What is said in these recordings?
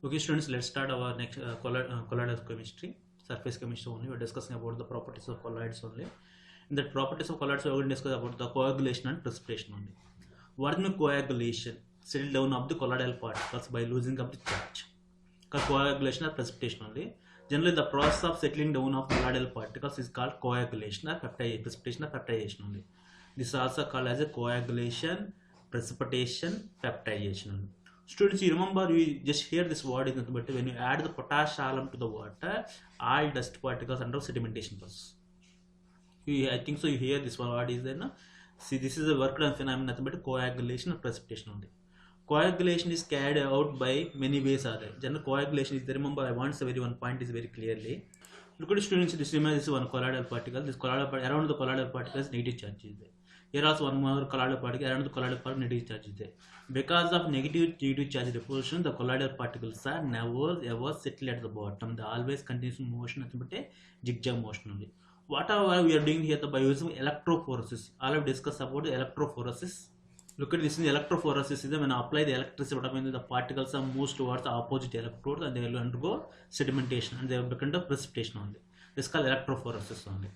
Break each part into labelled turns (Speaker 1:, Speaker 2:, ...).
Speaker 1: Okay, students, let's start our next colloidal chemistry, surface chemistry only. We're discussing about the properties of colloids only. In the properties of colloids, we're going to discuss about the coagulation and precipitation only. What is the coagulation? Settle down of the colloidal particles by losing of the charge. Coagulation or precipitation only. Generally, the process of settling down of colloidal particles is called coagulation or precipitation or peptidation only. This is also called as a coagulation, precipitation, peptidation. Students, you remember we just hear this word in the but when you add the potash alum to the water, all dust particles under sedimentation process. I think so. You hear this word is there, no? See, this is a work done phenomenon, nothing but coagulation or precipitation only. Coagulation is carried out by many ways. Are there? General coagulation is there. Remember, I want to say one point is very clearly. Look at students. This is one colloidal particle. This colloidal around the colloidal particle is negative charge is there. Here also one more colloidal particle around the colloidal particle negative charge is there. Because of negative charge repulsion, the colloidal particles are never ever settle at the bottom. They always continues motion, nothing but a zigzag motion only. Whatever we are doing here by using electrophoresis. All have discussed about the electrophoresis. Look at this in the electrophoresis is when I apply the electricity, what I mean, the particles are moved towards the opposite electrode and they will undergo sedimentation and they will become the precipitation only. This is called electrophoresis only.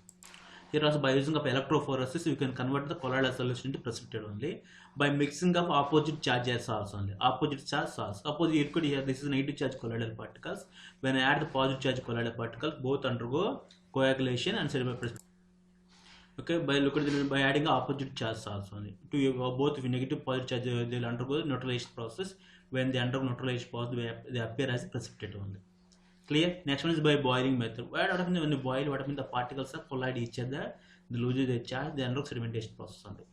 Speaker 1: Here also by using of electrophoresis you can convert the colloidal solution into precipitate only by mixing of opposite charges also only. Opposite charge salts. Suppose you could here this is negative charge colloidal particles. When I add the positive charge colloidal particles, both undergo coagulation and sedimentation. Okay, by adding opposite charge also only. To both if negative positive charge they will undergo neutralization process. When they undergo neutralization process, they appear as precipitate only. Clear? Next one is by boiling method. What happens when you boil? What happens the particles are collide each other, they lose their charge, they undergo sedimentation process only.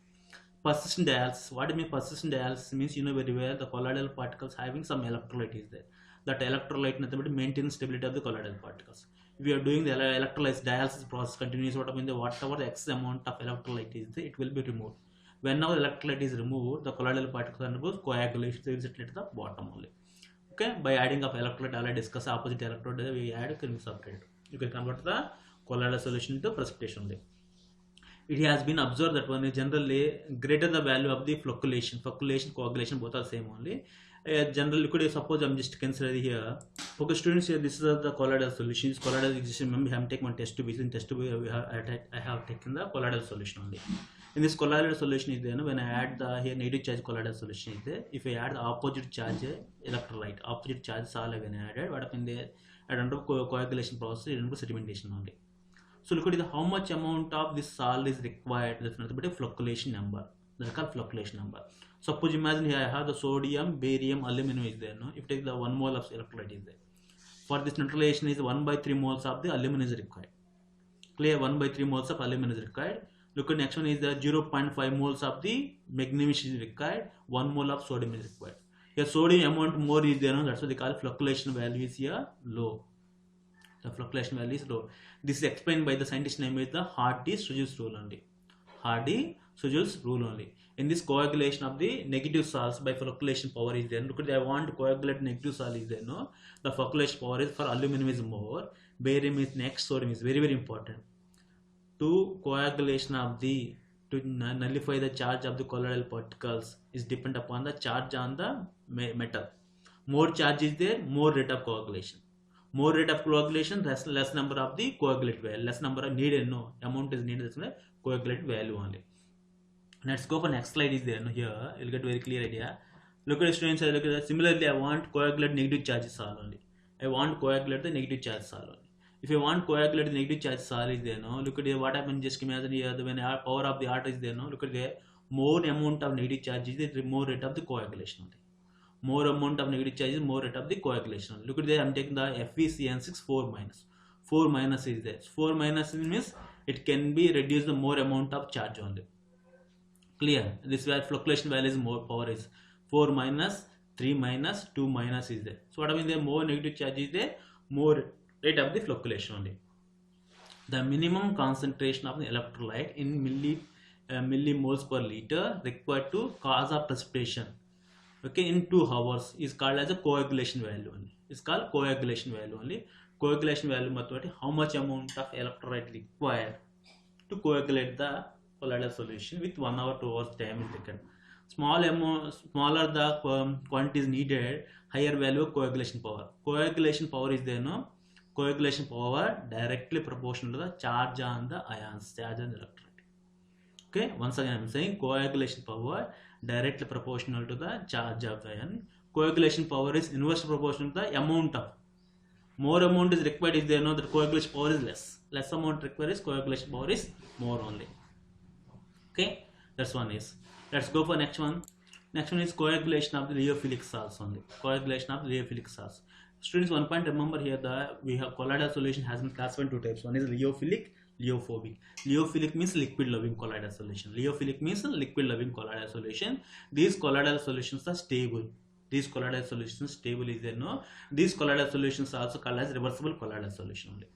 Speaker 1: Persistent dialysis. What do you mean persistent dialysis means? You know very well the colloidal particles having some electrolyte is there. That electrolyte nothing but maintains stability of the colloidal particles. If we are doing the electrolysis dialysis process continues, what happens? Whatever the excess amount of electrolyte is there, it will be removed. When now electrolyte is removed, the colloidal particles undergoes coagulation, they will settle at the bottom only. Okay, by adding of electrolyte, already discuss opposite electrode, we add can be separated. You can convert the colloidal solution into precipitation only. It has been observed that one is generally greater the value of the flocculation, coagulation, both are same only. Generally, could suppose I'm just consider here. Okay, students, here this is the colloidal solution. Colloidal existence. Remember, I have taken one test tube. In test tube, I have taken the colloidal solution only. In this colloidal solution is there. When I add the here negative charge colloidal solution is there. If I add the opposite charge electrolyte, opposite charge all when I added, what happened there? At under coagulation process, it under sedimentation only. So look at how much amount of this salt is required. That's nothing but a flocculation number. That's called flocculation number. Suppose imagine here I have the sodium, barium, aluminum is there. No, if you take the 1 mole of electrolyte is there. For this neutralization is 1/3 moles of the aluminum is required. Clear? 1/3 moles of aluminum is required. Look at next one is the 0.5 moles of the magnesium is required. 1 mole of sodium is required. Here sodium amount more is there. No? That's why they call flocculation value is here low. The flocculation value is low. This is explained by the scientist name is the Hardy-Sujus rule only. Hardy-Sujus rule only. In this coagulation of the negative salts by flocculation power is there. Look at I want to coagulate negative salt is there. No, the flocculation power is for aluminum is more, barium is next, sodium is very important. To coagulation of the to nullify the charge of the colloidal particles is depend upon the charge on the metal. More charge is there, more rate of coagulation. More rate of coagulation, less number of the coagulate value, less number of needed, no amount is needed, that's coagulate value only. Let's go for next slide is there. No, here you'll get very clear idea. Look at students, look at that. Similarly, I want coagulate negative charges all only. I want coagulate the negative charges all only. If you want coagulate the negative charges all is there, no, look at here what happenens, just imagine here when power of the artery is there, no, look at there, more amount of negative charges is there, more rate of the coagulation only. More amount of negative charges, more rate of the coagulation. Look at there, I'm taking the FeCN6 4 minus. 4 minus is there. 4 minus means it can be reduced the more amount of charge only. Clear? This where flocculation value is more power is 4 minus, 3 minus, 2 minus is there. So what I mean there more negative charge is there, more rate of the flocculation only. The minimum concentration of the electrolyte in millimoles per liter required to cause a precipitation, okay, in 2 hours is called as a coagulation value only. It's called coagulation value only. Coagulation value method, how much amount of electrolyte required to coagulate the colloidal solution with 1 hour 2 hours time is taken. Smaller the quantity is needed, higher value of coagulation power. Coagulation power is there, no? Coagulation power directly proportional to the charge on the ions, charge on the electrolyte. Okay, once again I am saying coagulation power directly proportional to the charge of the ion. Coagulation power is inversely proportional to the amount of. More amount is required is there, no? The coagulation power is less. Less amount required is coagulation power is more only. Okay, that's one is. Let's go for next one. Next one is coagulation of the lyophilic salts only. Coagulation of the lyophilic salts. Students, one point remember here that we have colloidal solution has been classified into two types. One is lyophilic, lyophobic. Lyophilic means liquid loving colloidal solution. Lyophilic means liquid loving colloidal solution. These colloidal solutions are stable. These colloidal solutions stable is there, no? These colloidal solutions are also called as reversible colloidal solution only.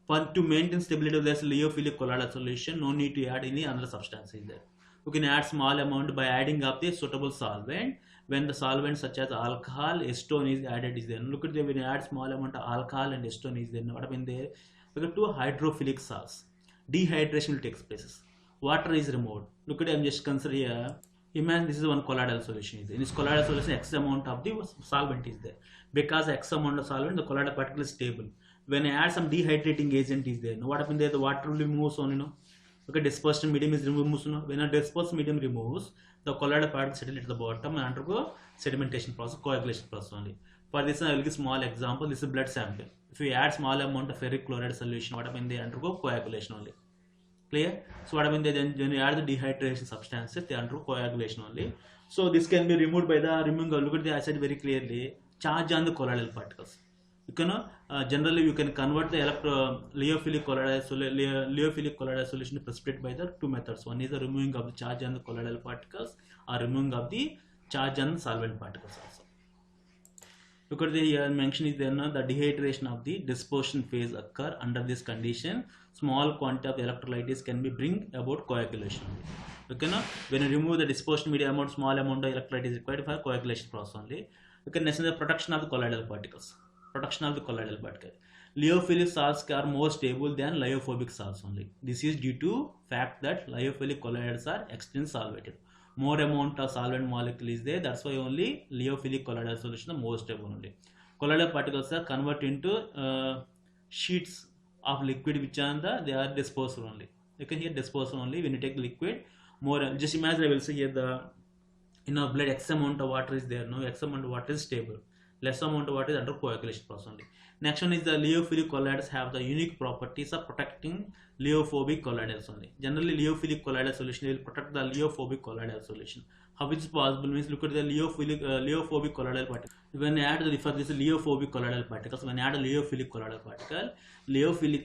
Speaker 1: For to maintain stability of this lyophilic colloidal solution, no need to add any other substance is there. You can add small amount by adding up the suitable solvent. When the solvent such as alcohol, acetone is added is there. Look at the when you add small amount of alcohol and acetone is there. What happened there? We got two hydrophilic salts. Dehydration will take place. Water is removed. Look at I'm just consider here. Imagine this is one colloidal solution. In this colloidal solution, X amount of the solvent is there. Because X amount of solvent, the colloidal particle is stable. When I add some dehydrating agent is there. Now what happened there? The water will remove on, you know. Okay, dispersed medium is removed. When a dispersed medium removes, the colloidal particle settle at the bottom and undergo sedimentation process, coagulation process only. For this, I will give small example. This is blood sample. If we add small amount of ferric chloride solution, what happens? They undergo coagulation only. Clear? So what happens? Then when you add the dehydration substances, they undergo coagulation only. So this can be removed by the removing. Look at the I said very clearly. Charge on the colloidal particles. You can generally you can convert the lyophilic colloidal solution to precipitate by the two methods. One is the removing of the charge on the colloidal particles or removing of the charge on the solvent particles also. Look at the here mention is there, the dehydration of the dispersion phase occur. Under this condition, small quantity of electrolytes can be bring about coagulation. Okay, when you remove the dispersion media amount, small amount of electrolyte is required for coagulation process only. You can mention the protection of the colloidal particles. Protection of the colloidal particle. Lyophilic salts are more stable than lyophobic salts only. This is due to fact that lyophilic colloids are extremely solvated. More amount of solvent molecule is there. That's why only lyophilic colloidal solution is more stable only. Colloidal particles are converted into sheets of liquid which are they are dispersed only. You can hear dispersed only when you take liquid. More just imagine I will say here the blood X amount of water is there. No, X amount of water is stable. Less amount of water is under coagulation process only. Next one is the lyophilic colloids have the unique properties of protecting lyophobic colloids only. Generally, lyophilic colloidal solution will protect the lyophobic colloidal solution. How is it possible? Means look at the lyophobic colloidal particle. When I add this lyophobic colloidal particles, when I add a lyophobic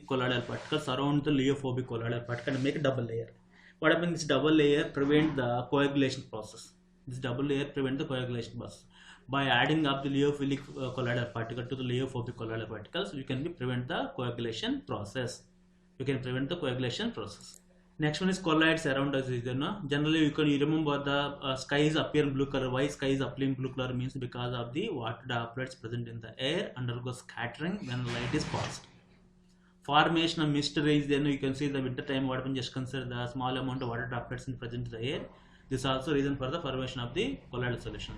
Speaker 1: colloidal particle surround the lyophobic colloidal particle and make a double layer. What happens? This double layer prevent the coagulation process. This double layer prevent the coagulation process. By adding up the lyophilic colloidal particle to the lyophobic colloidal particles, you can prevent the coagulation process. Next one is colloids around us. Generally, you remember the skies appear blue color. Why skies appear blue color means because of the water droplets present in the air undergo scattering when light is passed. Formation of mist rays. Then you can see the winter time. What happens? Just consider the small amount of water droplets present in the air. This is also reason for the formation of the colloidal solution.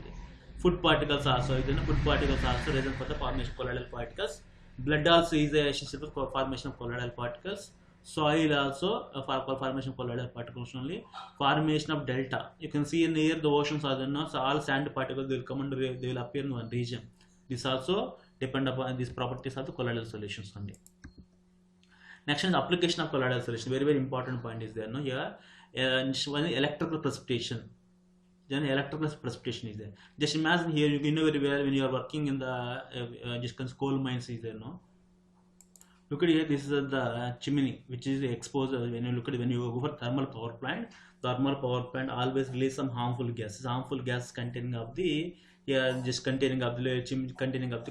Speaker 1: Food particles also reason for the formation of colloidal particles. Blood also is essential for formation of colloidal particles. Soil also for formation of colloidal particles only. Formation of delta. You can see in the air the oceans are there, so all sand particles will come under, they will appear in one region. This also depend upon these properties of the colloidal solutions only. Next is application of colloidal solution. Very important point is there. Here one electrical precipitation. Then electrical precipitation is there. Just imagine here, you know very well when you are working in the coal mines is there, no? Look at here, this is the chimney which is exposed. When you go for thermal power plant always release some harmful gases. Harmful gas containing of the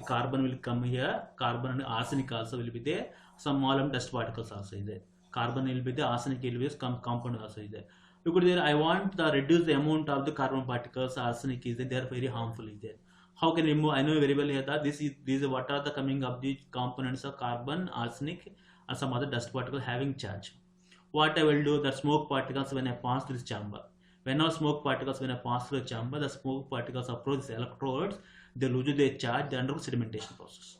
Speaker 1: carbon will come here. Carbon and arsenic also will be there. Some small dust particles also is there. Carbon will be there. Arsenic will be there. Compound also is there. Look at there, I want to reduce the amount of the carbon particles, arsenic is there, they are very harmful is there. How can I remove? I know very well here that these what are the coming of the components of carbon, arsenic and some other dust particles having charge. What I will do, that smoke particles when I pass through this chamber. Whenever smoke particles when pass through the chamber, the smoke particles approach the electrodes, they lose their charge, they undergo sedimentation process.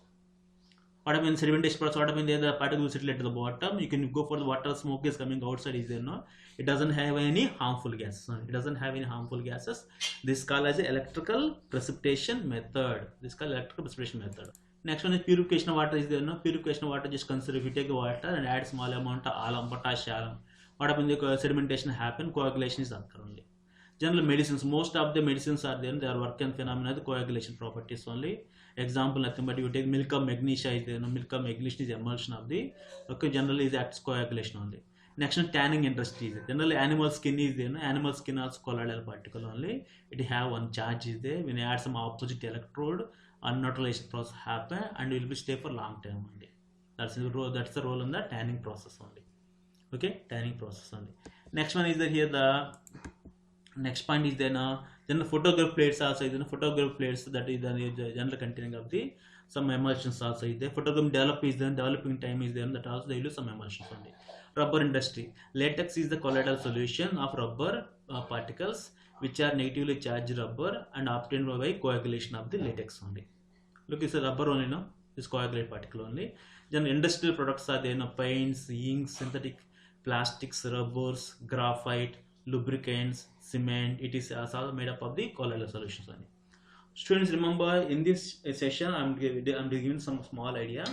Speaker 1: What happens in sedimentation process? What happens there? The particles settle at the bottom. You can go for the water. Smoke is coming outside. Is there no? It doesn't have any harmful gases. It doesn't have any harmful gases. This is called as electrical precipitation method. This is called electrical precipitation method. Next one is purification of water. Is there no? Purification of water? Just consider if you take water and add small amount of alum, potassium. What happens? The sedimentation happen. Coagulation is occur only. General medicines. Most of the medicines are there. They are working phenomena. The coagulation properties only. Example nothing but you take milk of magnesia is there, no, milk of magnesia is emulsion of the, okay, generally is acts coagulation only. Next one, tanning industry is there. Generally animal skin is there, no, animal skin also colloidal particle only. It have one charge is there. When you add some opposite electrode, unneutralization process happen and it will be stay for long time only. That's the role in the tanning process only. Okay, tanning process only. Next one is that here the next point is then the photograph plates also is the photograph plates, that is the general containing of the some emulsions also is there. Photograph developing time is there, that also they use some emulsions only. Rubber industry, latex is the colloidal solution of rubber particles which are negatively charged rubber and obtained by coagulation of the latex only. Look, it's a rubber only, no, this coagulate particle only. Then industrial products are there, no, paints, inks, synthetic plastics, rubbers, graphite, lubricants, cement. It is all made up of the colloidal solutions only. Students, remember in this session I'm giving some small idea.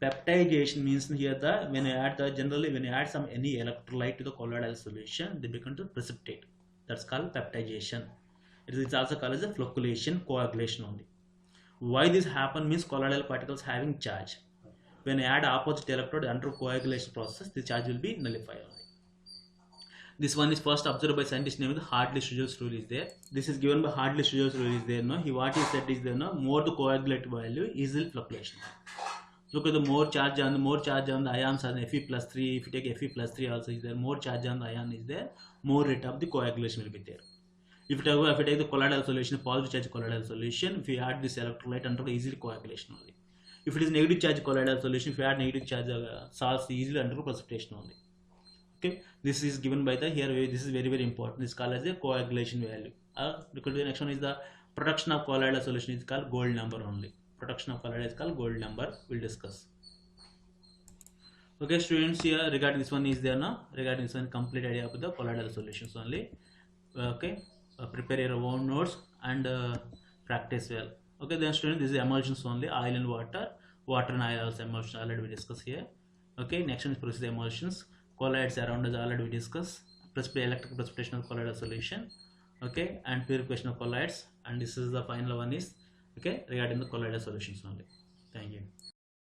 Speaker 1: Peptidation means here the when I add the generally when I add some any electrolyte to the colloidal solution, they become to precipitate. That's called peptidation. It is also called as a flocculation, coagulation only. Why this happen means colloidal particles having charge. When I add opposite electrode under coagulation process, the charge will be nullified only. This one is first observed by scientist named Hartley-Schulze rule is there. This is given by Hartley-Schulze rule is there. No, what he said is there. No, more the coagulate value is the flocculation. Look at the more charge on the ions on Fe+3. If you take Fe+3 also is there. More charge on the ion is there. More rate of the coagulation will be there. If you take the colloidal solution, positive charge colloidal solution, if you add this electrolyte under easily coagulation only. If it is negative charge colloidal solution, if you add negative charge salts easily under precipitation only. Okay, this is given by the here. This is very very important. This is called as the coagulation value. Because the next one is the production of colloidal solution is called gold number only. Production of colloid is called gold number. We'll discuss. Okay, students, here regarding this one is there now. Regarding this one, complete idea of the colloidal solutions only. Okay, prepare your own notes and practice well. Okay, then students, this is emulsions only. Oil and water. Water and oil also emulsion already we discussed here. Okay, next one is process emulsions. Colloids around us already we discussed. Electrical precipitation of colloidal solution. Okay, and purification of colloids. And this is the final one is okay regarding the colloidal solutions only.